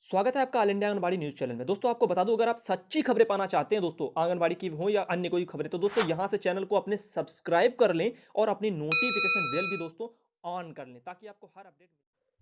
स्वागत है आपका all India anganwadi news channel में। दोस्तों आपको बता दूं, अगर आप सच्ची खबरें पाना चाहते हैं दोस्तों आंगनबाड़ी की हो या अन्य कोई खबरें, तो दोस्तों यहां से चैनल को अपने सब्सक्राइब कर लें और अपनी नोटिफिकेशन बेल भी दोस्तों ऑन कर लें ताकि आपको हर अपडेट।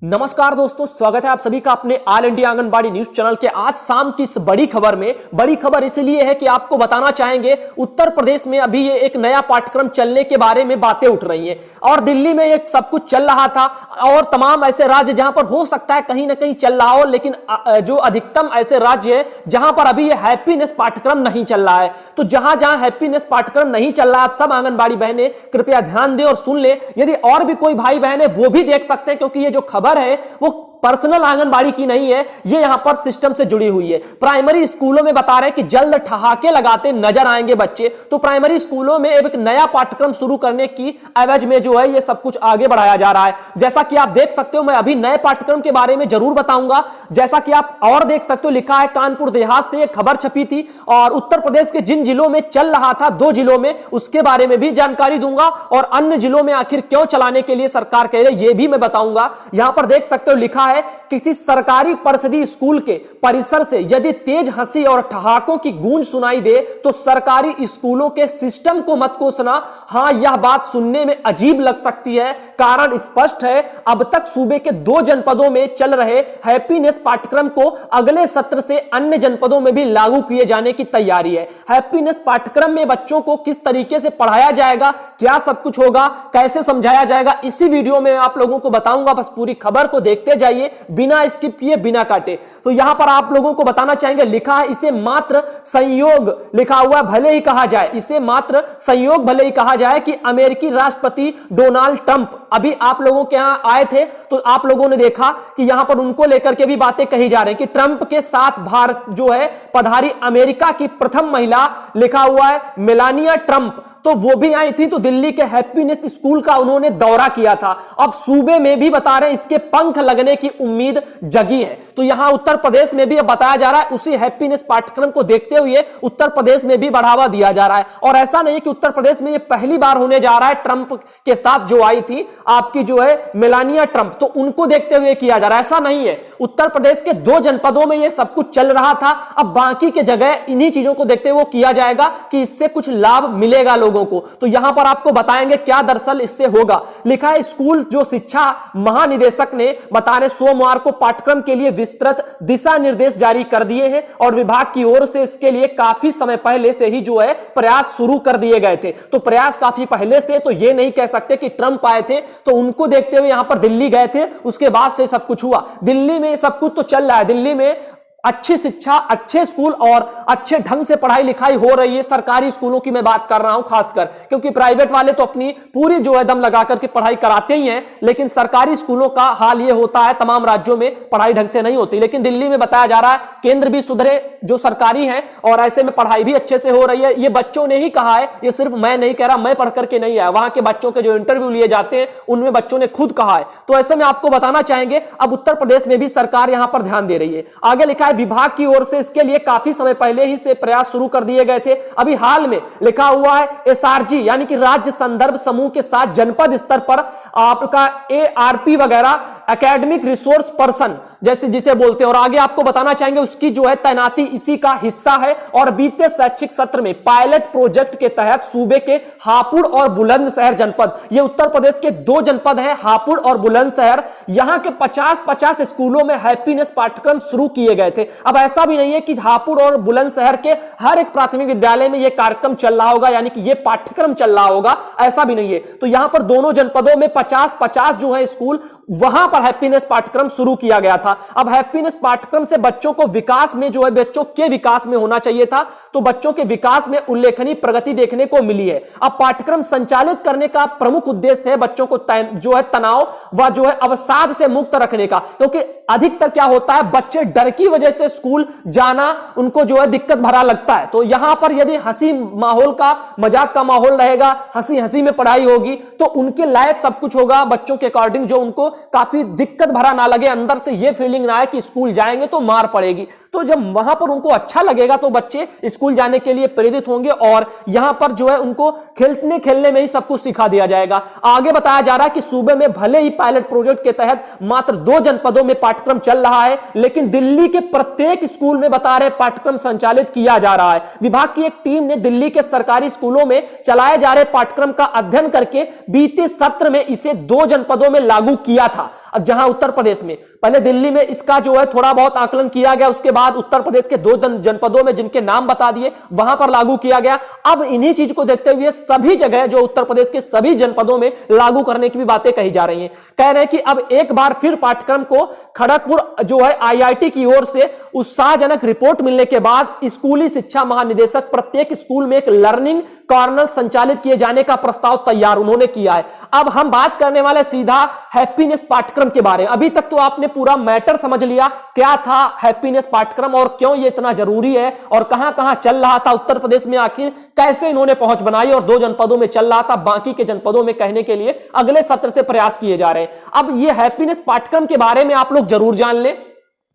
नमस्कार दोस्तों, स्वागत है आप सभी का अपने all India anganwadi news channel के आज शाम की इस बड़ी खबर में। बड़ी खबर इसलिए है कि आपको बताना चाहेंगे उत्तर प्रदेश में अभी ये एक नया पाठ्यक्रम चलने के बारे में बातें उठ रही हैं और दिल्ली में ये सब कुछ चल रहा था और तमाम ऐसे राज्य जहां पर हो सकता है कहीं ना कहीं चल रहा हो, लेकिन जो अधिकतम ऐसे राज्य है जहां पर अभी ये हैप्पीनेस पाठ्यक्रम नहीं चल रहा है। तो जहां जहां हैप्पीनेस पाठ्यक्रम नहीं चल रहा है, आप सब आंगनबाड़ी बहनें कृपया ध्यान दें और सुन ले। यदि और भी कोई भाई बहन है वो भी देख सकते हैं, क्योंकि ये जो खबर है वो पर्सनल आंगनबाड़ी की नहीं है, ये यहां पर सिस्टम से जुड़ी हुई है। प्राइमरी स्कूलों में बता रहे हैं कि जल्द ठहाके लगाते नजर आएंगे बच्चे। तो प्राइमरी स्कूलों में एक नया पाठ्यक्रम शुरू करने की एवज में जो है ये सब कुछ आगे बढ़ाया जा रहा है। जैसा कि आप देख सकते हो, मैं अभी नए पाठ्यक्रम के बारे में जरूर बताऊंगा। जैसा कि आप और देख सकते हो, लिखा है कानपुर देहात से एक खबर छपी थी और उत्तर प्रदेश के जिन जिलों में चल रहा था, 2 जिलों में, उसके बारे में भी जानकारी दूंगा और अन्य जिलों में आखिर क्यों चलाने के लिए सरकार कह रही है ये भी मैं बताऊंगा। यहां पर देख सकते हो लिखा है, किसी सरकारी परिषदीय स्कूल के परिसर से यदि तेज हंसी और ठहाकों की गूंज सुनाई दे तो सरकारी स्कूलों के सिस्टम को मत कोसना। हां, यह बात सुनने में अजीब लग सकती है, कारण स्पष्ट है। अब तक सूबे के 2 जनपदों में चल रहे हैप्पीनेस पाठ्यक्रम को अगले सत्र से अन्य जनपदों में भी लागू किए जाने की तैयारी है। हैप्पीनेस पाठ्यक्रम में बच्चों को किस तरीके से पढ़ाया जाएगा, क्या सब कुछ होगा, कैसे समझाया जाएगा, इसी वीडियो में आप लोगों को बताऊंगा। बस पूरी खबर को देखते जाइए, बिना स्किप किए, बिना काटे। तो यहां पर आप लोगों को बताना चाहेंगे, लिखा है इसे मात्र संयोग, लिखा हुआ भले ही कहा जाए, इसे मात्र संयोग भले ही कहा जाए कि अमेरिकी राष्ट्रपति डोनाल्ड ट्रंप अभी आप लोगों के यहां आए थे तो आप लोगों ने देखा कि यहां पर उनको लेकर के भी बातें कही जा रही हैं कि ट्रंप के साथ भारत जो है पधारी अमेरिका की प्रथम महिला, लिखा हुआ है मेलानिया ट्रंप, तो वो भी आई थी। तो दिल्ली के हैप्पीनेस स्कूल का उन्होंने दौरा किया था। अब सूबे में भी बता रहे हैं इसके पंख लगने की उम्मीद जगी है। तो यहां उत्तर प्रदेश में भी अब बताया जा रहा है उसी हैप्पीनेस पाठ्यक्रम को देखते हुए उत्तर प्रदेश में भी बढ़ावा दिया जा रहा है। और ऐसा नहीं कि उत्तर प्रदेश में ये पहली बार होने जा रहा है। ट्रंप के साथ जो आई थी आपकी जो है मेलानिया ट्रंप, तो उनको देखते हुए किया जा रहा है, ऐसा नहीं है। उत्तर प्रदेश के 2 जनपदों में ये सब कुछ चल रहा था, अब बाकी के जगह इन्हीं चीजों को देखते हुए किया जाएगा कि इससे कुछ लाभ मिलेगा लोगों को। तो यहां पर आपको बताएंगे क्या दरअसल इससे होगा। लिखा है स्कूल जो शिक्षा महानिदेशक ने बता रहे सोमवार को पाठ्यक्रम के लिए विस्तृत दिशा निर्देश जारी कर दिए हैं और विभाग की ओर से इसके लिए काफी समय पहले से ही जो है प्रयास शुरू कर दिए गए थे। तो प्रयास काफी पहले से, तो ये नहीं कह सकते कि ट्रंप आए थे तो उनको देखते हुए यहां पर दिल्ली गए थे उसके बाद से सब कुछ हुआ। दिल्ली में सब कुछ तो चल रहा है। दिल्ली में अच्छी शिक्षा, अच्छे स्कूल और अच्छे ढंग से पढ़ाई लिखाई हो रही है। सरकारी स्कूलों की मैं बात कर रहा हूं खासकर, क्योंकि प्राइवेट वाले तो अपनी पूरी जो है दम लगा करके पढ़ाई कराते ही हैं, लेकिन सरकारी स्कूलों का हाल ये होता है तमाम राज्यों में पढ़ाई ढंग से नहीं होती। लेकिन दिल्ली में बताया जा रहा है केंद्र भी सुधरे जो सरकारी है और ऐसे में पढ़ाई भी अच्छे से हो रही है। ये बच्चों ने ही कहा है, ये सिर्फ मैं नहीं कह रहा, मैं पढ़ करके नहीं आया, वहां के बच्चों के जो इंटरव्यू लिए जाते हैं उनमें बच्चों ने खुद कहा है। तो ऐसे में आपको बताना चाहेंगे अब उत्तर प्रदेश में भी सरकार यहां पर ध्यान दे रही है। आगे लिखा विभाग की ओर से इसके लिए काफी समय पहले ही से प्रयास शुरू कर दिए गए थे। अभी हाल में लिखा हुआ है एसआरजी यानी कि राज्य संदर्भ समूह के साथ जनपद स्तर पर आपका एआरपी वगैरह, एकेडमिक रिसोर्स पर्सन जैसे जिसे बोलते हैं, और आगे आपको बताना चाहेंगे उसकी जो है तैनाती इसी का हिस्सा है। और बीते शैक्षिक सत्र में पायलट प्रोजेक्ट के तहत सूबे के हापुड़ और बुलंदशहर जनपद, ये उत्तर प्रदेश के 2 जनपद हैं हापुड़ और बुलंदशहर, यहां के 50-50 स्कूलों में हैप्पीनेस पाठ्यक्रम शुरू किए गए थे। अब ऐसा भी नहीं है कि हापुड़ और बुलंदशहर के हर एक प्राथमिक विद्यालय में यह कार्यक्रम चल रहा होगा, यानी कि यह पाठ्यक्रम चल रहा होगा, ऐसा भी नहीं है। तो यहां पर दोनों जनपदों में 50-50 जो है स्कूल, वहां पर हैप्पीनेस पाठ्यक्रम शुरू किया गया था। अब हैप्पीनेस पाठ्यक्रम से बच्चों को विकास में जो है बच्चों के विकास में होना चाहिए था, तो बच्चों के विकास में उल्लेखनीय प्रगति देखने को मिली है। अब पाठ्यक्रम संचालित करने का प्रमुख उद्देश्य है बच्चों को जो है तनाव व जो है अवसाद से मुक्त रखने का, क्योंकि अधिकतर क्या होता है बच्चे डर की वजह से स्कूल जाना उनको जो है दिक्कत भरा लगता है। तो यहां पर यदि हंसी माहौल का, मजाक का माहौल रहेगा, हंसी हंसी में पढ़ाई होगी तो उनके लायक सब कुछ होगा, बच्चों के अकॉर्डिंग जो उनको काफी दिक्कत भरा ना लगे, अंदर से ये फीलिंग ना आए कि स्कूल जाएंगे तो मार पड़ेगी। तो जब वहां पर उनको अच्छा लगेगा तो बच्चे स्कूल जाने के लिए प्रेरित होंगे और यहां पर जो है उनको खेलने खेलने में ही सब कुछ सिखा दिया जाएगा। आगे बताया जा रहा है कि सूबे में भले ही पायलट प्रोजेक्ट के तहत मात्र 2 जनपदों में पाठ्यक्रम चल रहा है, लेकिन दिल्ली के प्रत्येक स्कूल में बता रहे पाठ्यक्रम संचालित किया जा रहा है। विभाग की एक टीम ने दिल्ली के सरकारी स्कूलों में चलाए जा रहे पाठ्यक्रम का अध्ययन करके बीते सत्र में इसे 2 जनपदों में लागू किया था। अब जहां उत्तर प्रदेश में पहले दिल्ली में इसका जो है थोड़ा बहुत आकलन किया गया, उसके बाद उत्तर प्रदेश के 2 जनपदों में जिनके नाम बता दिए वहां पर लागू किया गया। अब इन्हीं चीज को देखते हुए सभी जगह जो उत्तर प्रदेश के सभी जनपदों में लागू करने की भी बातें कही जा रही हैं। कह रहे हैं कि अब एक बार फिर पाठ्यक्रम को खड़गपुर जो है IIT की ओर से उत्साहजनक रिपोर्ट मिलने के बाद स्कूली शिक्षा महानिदेशक प्रत्येक स्कूल में एक लर्निंग कॉर्नर संचालित किए जाने का प्रस्ताव तैयार उन्होंने किया है। अब हम बात करने वाले सीधा हैप्पीनेस पाठ्यक्रम के बारे में। अभी तक तो आपने पूरा मैटर समझ लिया, क्या था हैप्पीनेस पाठ्यक्रम और क्यों ये इतना जरूरी है और कहां-कहां चल रहा था उत्तर प्रदेश में, आखिर कैसे इन्होंने पहुंच बनाई और 2 जनपदों में चल रहा था, बाकी के जनपदों में कहने के लिए अगले सत्र से प्रयास किए जा रहे हैं। अब ये हैप्पीनेस पाठ्यक्रम के बारे में आप लोग जरूर जान लें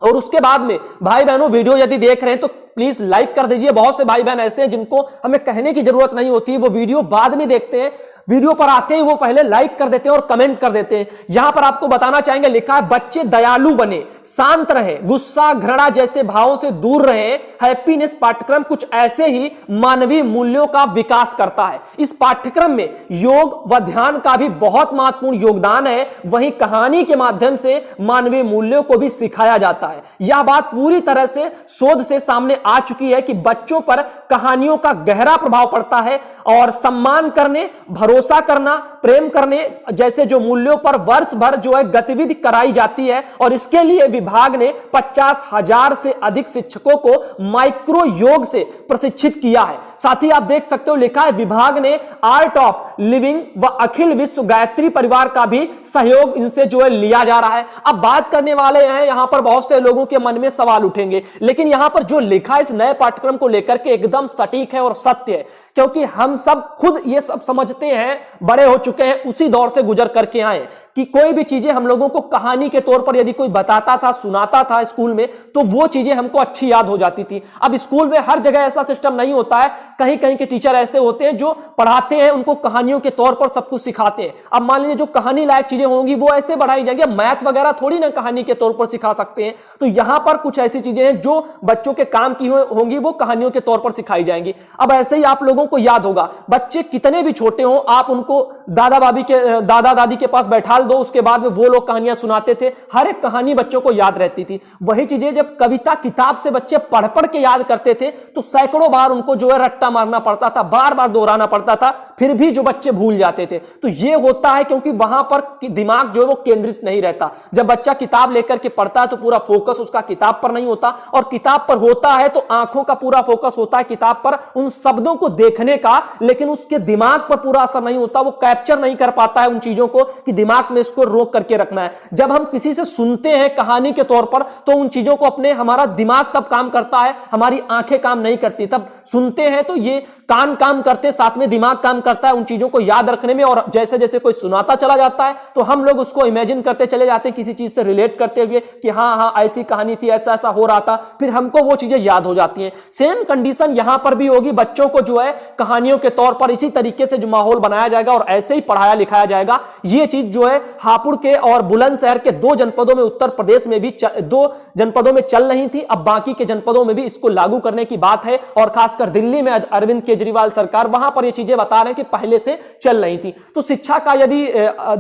और उसके बाद में भाई बहनों वीडियो यदि देख रहे हैं तो प्लीज लाइक कर दीजिए। बहुत से भाई बहन ऐसे हैं जिनको हमें कहने की जरूरत नहीं होती, वो वीडियो बाद में देखते हैं, वीडियो पर आते ही वो पहले लाइक कर देते हैं और कमेंट कर देते हैं। यहां पर आपको बताना चाहेंगे, लिखा है बच्चे दयालु बने, शांत रहे, गुस्सा घृणा जैसे भावों से दूर रहे। हैप्पीनेस पाठ्यक्रम कुछ ऐसे ही मानवीय मूल्यों का विकास करता है। इस पाठ्यक्रम में योग व ध्यान का भी बहुत महत्वपूर्ण योगदान है, वहीं कहानी के माध्यम से मानवीय मूल्यों को भी सिखाया जाता है। यह बात पूरी तरह से शोध से सामने आ चुकी है कि बच्चों पर कहानियों का गहरा प्रभाव पड़ता है और सम्मान करने, भरोसा करना, प्रेम करने जैसे जो मूल्यों पर वर्ष भर जो है गतिविधि कराई जाती है और इसके लिए विभाग ने 50,000 से अधिक शिक्षकों को माइक्रो योग से प्रशिक्षित किया है। साथ ही आप देख सकते हो लिखा है विभाग ने आर्ट ऑफ लिविंग व अखिल विश्व गायत्री परिवार का भी सहयोग इनसे जो है लिया जा रहा है। अब बात करने वाले हैं, यहां पर बहुत से लोगों के मन में सवाल उठेंगे, लेकिन यहां पर जो लिखा है इस नए पाठ्यक्रम को लेकर के एकदम सटीक है और सत्य है, क्योंकि हम सब खुद ये सब समझते हैं, बड़े हो चुके हैं, उसी दौर से गुजर करके आए कि कोई भी चीजें हम लोगों को कहानी के तौर पर यदि कोई बताता था, सुनाता था स्कूल में, तो वो चीजें हमको अच्छी याद हो जाती थी। अब स्कूल में हर जगह ऐसा सिस्टम नहीं होता है, कहीं कहीं के टीचर ऐसे होते हैं जो पढ़ाते हैं, उनको कहानियों के तौर पर सब कुछ सिखाते हैं। अब मान लीजिए जो कहानी लायक चीजें होंगी वो ऐसे बढ़ाई जाएंगी, मैथ वगैरह थोड़ी ना कहानी के तौर पर सिखा सकते हैं। तो यहां पर कुछ ऐसी चीजें हैं जो बच्चों के काम की होंगी, वो कहानियों के तौर पर सिखाई जाएंगी। अब ऐसे ही आप लोगों को याद होगा, बच्चे कितने भी छोटे हों, आप उनको दादा दादी के पास बैठा दो, उसके बाद में वो लोग कहानियां सुनाते थे, हर एक कहानी बच्चों को याद रहती थी। वही चीजें जब कविता किताब से बच्चे पढ़ पढ़ के याद करते थे तो सैकड़ों बार उनको जो है रट्टा मारना पड़ता था, बार बार दोहराना पड़ता था, फिर भी जो बच्चे भूल जाते थे। तो ये होता है क्योंकि वहां पर दिमाग जो है वो केंद्रित नहीं रहता। जब बच्चा किताब लेकर के पढ़ता है तो पूरा फोकस उसका किताब पर नहीं होता, और किताब पर होता है तो आंखों का पूरा फोकस होता है किताब पर, उन शब्दों को देखने का, लेकिन उसके दिमाग पर पूरा असर नहीं होता, वो कैप्चर नहीं कर पाता है उन चीजों को कि दिमाग में इसको रोक करके रखना है। जब हम किसी से सुनते हैं कहानी के तौर पर तो उन चीजों को अपने, हमारा दिमाग तब काम करता है, हमारी आंखें काम नहीं करती। तब सुनते हैं तो ये कान काम करते, साथ में दिमाग काम करता है उन चीजों को याद रखने में, और जैसे जैसे कोई सुनाता चला जाता है तो हम लोग उसको इमेजिन करते चले जाते हैं, किसी चीज से रिलेट करते हुए कि हाँ हाँ ऐसी कहानी थी, ऐसा ऐसा हो रहा था, फिर हमको वो चीजें याद हो जाती हैं। सेम कंडीशन यहां पर भी होगी, बच्चों को जो है कहानियों के तौर पर इसी तरीके से जो माहौल बनाया जाएगा और ऐसे ही पढ़ाया लिखाया जाएगा। ये चीज जो है हापुड़ के और बुलंदशहर के 2 जनपदों में, उत्तर प्रदेश में भी 2 जनपदों में चल रही थी, अब बाकी के जनपदों में भी इसको लागू करने की बात है, और खासकर दिल्ली में अरविंद केजरीवाल सरकार, वहां पर ये चीजें बता रहे हैं कि पहले से चल रही थी। तो शिक्षा का यदि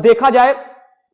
देखा जाए,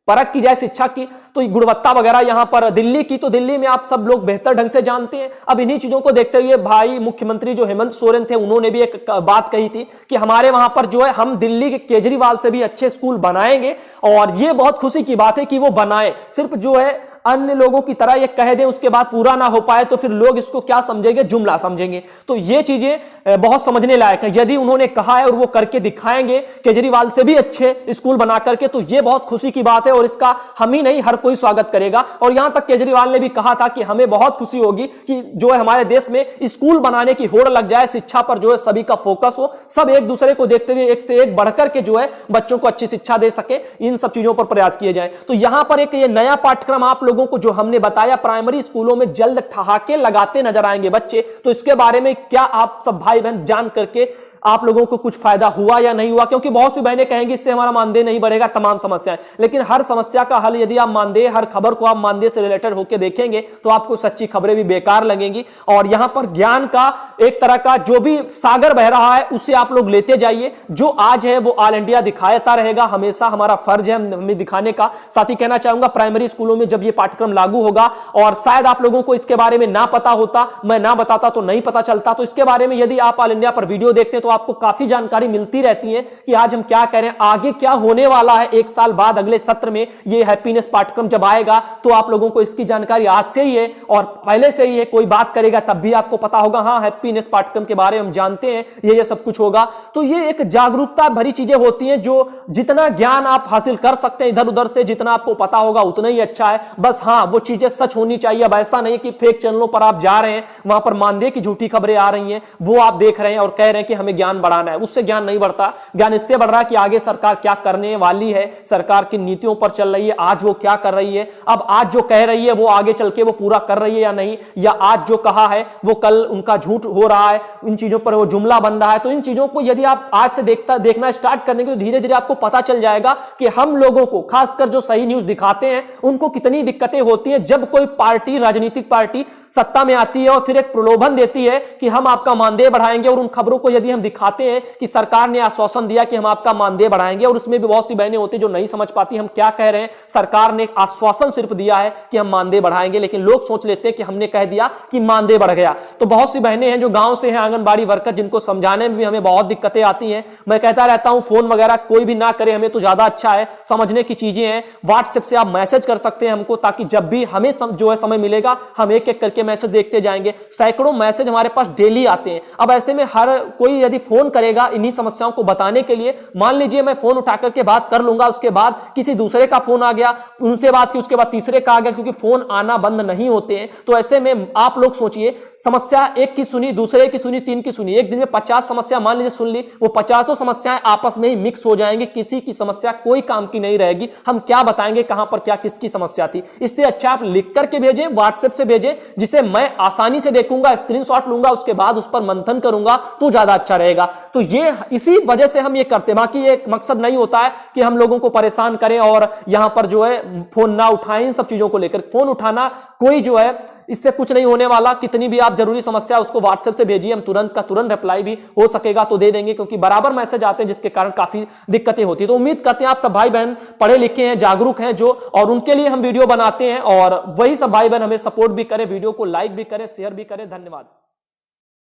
परख की जाए शिक्षा की, तो गुणवत्ता वगैरह यहां पर दिल्ली की, तो दिल्ली में आप सब लोग बेहतर ढंग से जानते हैं। अब इन्हीं चीजों को देखते हुए भाई मुख्यमंत्री जो हेमंत सोरेन थे, उन्होंने भी एक बात कही थी कि हमारे वहां पर जो है हम दिल्ली के केजरीवाल से भी अच्छे स्कूल बनाएंगे, और ये बहुत खुशी की बात है कि वो बनाए। सिर्फ जो है अन्य लोगों की तरह ये कह दें उसके बाद पूरा ना हो पाए तो फिर लोग इसको क्या समझेंगे, जुमला समझेंगे। तो ये चीजें बहुत समझने लायक है। यदि उन्होंने कहा है और वो करके दिखाएंगे केजरीवाल से भी अच्छे स्कूल बना करके, तो ये बहुत खुशी की बात है और इसका हम ही नहीं हर कोई स्वागत करेगा। और यहां तक केजरीवाल ने भी कहा था कि हमें बहुत खुशी होगी कि जो है हमारे देश में स्कूल बनाने की होड़ लग जाए, शिक्षा पर जो है सभी का फोकस हो, सब एक दूसरे को देखते हुए एक से एक बढ़कर के जो है बच्चों को अच्छी शिक्षा दे सके, इन सब चीजों पर प्रयास किए जाए। तो यहां पर एक ये नया पाठ्यक्रम आप लोगों को जो हमने बताया, प्राइमरी स्कूलों में जल्द ठहाके लगाते नजर आएंगे बच्चे, तो इसके बारे में क्या आप सब भाई बहन जान करके आप लोगों को कुछ फायदा हुआ या नहीं हुआ? क्योंकि बहुत सी बहनें कहेंगी इससे हमारा मानदेय नहीं बढ़ेगा, तमाम समस्याएं, लेकिन हर समस्या का हल यदि आप मानदेय, हर खबर को आप मानदेय से रिलेटेड होकर देखेंगे तो आपको सच्ची खबरें भी बेकार लगेंगी। और यहां पर ज्ञान का एक तरह का जो भी सागर बह रहा है उसे आप लोग लेते जाइए। जो आज है वो ऑल इंडिया दिखाता रहेगा, हमेशा हमारा फर्ज है हमें दिखाने का। साथ ही कहना चाहूंगा प्राइमरी स्कूलों में जब ये पाठ्यक्रम लागू होगा, और शायद आप लोगों को इसके बारे में ना पता होता, मैं ना बताता तो नहीं पता चलता, तो इसके बारे में यदि आप ऑल इंडिया पर वीडियो देखते हैं तो आपको काफी जानकारी मिलती रहती है कि आज हम क्या कह रहे हैं, आगे क्या होने वाला है। एक साल बाद अगले सत्र में ये हैप्पीनेस पाठ्यक्रम जब आएगा तो आप लोगों को इसकी जानकारी आज से ही है और पहले से ही है। कोई बात करेगा तब भी आपको पता होगा, हाँ हैप्पीनेस पाठ्यक्रम के बारे में हम जानते हैं, ये सब कुछ होगा। तो ये एक जागरूकता भरी चीजें होती हैं, जो जितना ज्ञान आप हासिल कर सकते हैं इधर उधर से, जितना आपको पता होगा उतना ही अच्छा है। बस हाँ वो चीजें सच होनी चाहिए। अब ऐसा नहीं कि फेक चैनलों पर आप जा रहे हैं, वहां पर मानदेय की झूठी खबरें आ रही हैं, वो आप देख रहे हैं और कह रहे हैं कि हमें ज्ञान बढ़ाना है। उससे ज्ञान नहीं बढ़ता, ज्ञान इससे बढ़ रहा है कि आगे सरकार क्या करने वाली है, सरकार की नीतियों पर चल रही है, आज वो क्या कर रही है, अब आज जो कह रही है वो आगे चल के वो पूरा कर रही है या नहीं, या आज जो कहा है वो कल उनका झूठ हो रहा है, इन चीजों पर वो जुमला बन रहा है। तो इन चीजों को यदि आप आज से देखना स्टार्ट कर देंगे तो धीरे धीरे आपको पता चल जाएगा कि हम लोगों को, खासकर जो सही न्यूज दिखाते हैं, उनको कितनी दिक्कतें होती हैं जब कोई पार्टी, राजनीतिक पार्टी सत्ता में आती है और फिर एक प्रलोभन देती है कि हम आपका मानदेय बढ़ाएंगे। और उन खबरों को यदि हम दिखाते हैं कि सरकार ने आश्वासन दिया कि हम आपका मानदेय बढ़ाएंगे, और उसमें भी बहुत सी बहनें होती जो नहीं समझ पाती हम क्या कह रहे हैं, सरकार ने आश्वासन सिर्फ दिया है कि हम मानदेय बढ़ाएंगे, लेकिन लोग सोच लेते हैं कि हमने कह दिया कि मानदेय बढ़ गया। तो बहुत सी बहनें हैं जो गांव से हैं, आंगनबाड़ी वर्कर, जिनको समझाने में भी हमें बहुत दिक्कतें आती हैं। मैं कहता रहता हूं फोन वगैरह कोई भी ना करे हमें तो ज्यादा अच्छा है, समझने की चीजें हैं। व्हाट्सएप से आप मैसेज कर सकते हैं हमको, ताकि जब भी हमें जो है समय मिलेगा हम एक एक करके मैसेज देखते जाएंगे। सैकड़ों मैसेज हमारे पास डेली आते हैं। अब ऐसे में हर कोई यदि फोन करेगा इन्हीं समस्याओं को बताने के लिए, मान लीजिए मैं फोन उठा करके बात कर लूंगा, उसके बाद किसी दूसरे का फोन आ गया, उनसे बात की, उसके बाद तीसरे का आ गया, क्योंकि फोन आना बंद नहीं होते हैं। तो ऐसे में आप लोग सोचिए, समस्या एक की सुनी, दूसरे की सुनी, तीन की सुनी, एक दिन में 50 समस्या मान लीजिए सुन ली, वो 50 समस्याएं आपस में ही मिक्स हो जाएंगी, किसी की समस्या कोई काम की नहीं रहेगी। हम क्या बताएंगे कहां पर क्या किसकी समस्या थी। इससे अच्छा आप लिख करके भेजें, व्हाट्सएप से भेजें, जिसे मैं आसानी से देखूंगा, स्क्रीनशॉट लूंगा, उसके बाद उस पर मंथन करूंगा तो ज्यादा अच्छा रहेगा। तो ये इसी वजह से हम ये करते हैं। बाकी एक मकसद नहीं होता है कि हम लोगों को परेशान करें और यहां पर जो है फोन ना उठाएं। इन सब चीजों को लेकर फोन उठाना कोई जो है, इससे कुछ नहीं होने वाला। कितनी भी आप जरूरी समस्या उसको व्हाट्सएप से भेजिए, हम तुरंत का तुरंत रिप्लाई भी हो सकेगा तो दे देंगे, क्योंकि बराबर मैसेज आते हैं जिसके कारण काफी दिक्कतें होती है। तो उम्मीद करते हैं आप सब भाई बहन पढ़े लिखे हैं, जागरूक हैं जो, और उनके लिए हम वीडियो बनाते हैं, और वही सब भाई बहन हमें सपोर्ट भी करें, वीडियो को लाइक भी करें, शेयर भी करें। धन्यवाद।